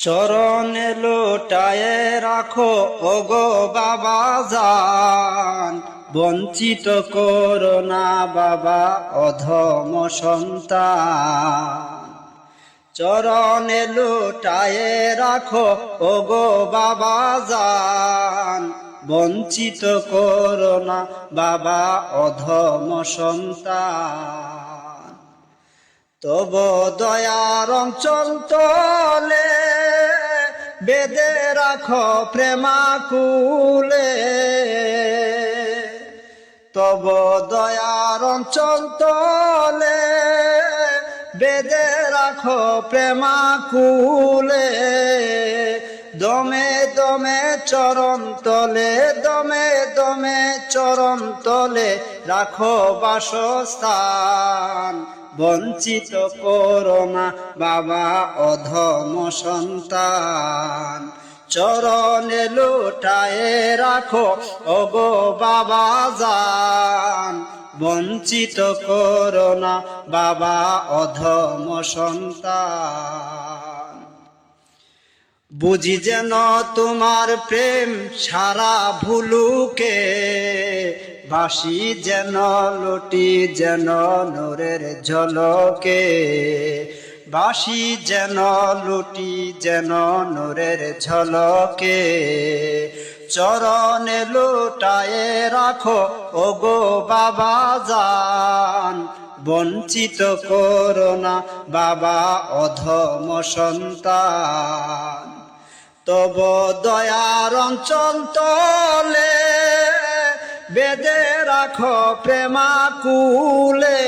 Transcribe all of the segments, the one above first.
চরণে লোটায়ে রাখো ওগো বাবা জান, বঞ্চিত করো না বাবা অধম সন্তান। চরণে লোটায়ে রাখো ওগো বাবা জান, বঞ্চিত করো না বাবা অধম সন্তান। তব দয়ার অঞ্চল তলে বেদে রাখো প্রেমাকুলে, তব দয়ার অঞ্চল তলে বেদে রাখো প্রেমাকুলে। দমে দমে চরণ তলে, দমে দমে চরণ তলে রাখো বাসস্থান। বঞ্চিত করো না বাবা অধম সন্তান। চরণে লোটায়ে রাখো ওগো বাবা জান, বঞ্চিত করো না বাবা অধম সন্তান। বুঝি যেন তোমার প্রেম সারা ভুলুকে, বাসি যেন লুটি যেন নূরের ঝলকে, বাসি যেন লুটি যেন নূরের ঝলকে। চরণে লোটায়ে রাখো ওগো বাবা জান, বঞ্চিত করো না বাবা অধম সন্তান। তব দয়ার অঞ্চল তলে বেদে রাখো প্রেমাকুলে,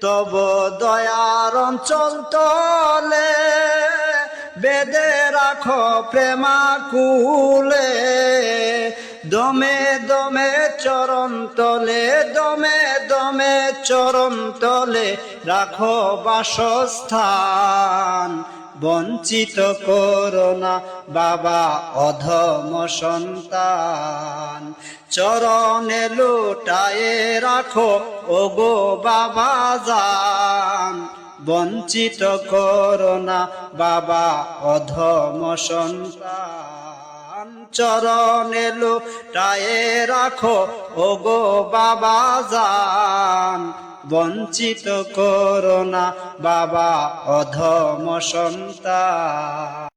তব দয়ার অঞ্চল তলে বেদে রাখো প্রেমাকুলে। দমে দমে চরণ তলে, দমে দমে চরণ তলে রাখো বাসস্থান। বঞ্চিত করো না বাবা অধম সন্তান। চরণে লোটায়ে রাখো ওগো বাবা জান, বঞ্চিত করো না বাবা অধম সন্তান। চরণে লোটায়ে রাখো ওগো বাবা জান, বঞ্চিত করো না বাবা অধম সন্তান।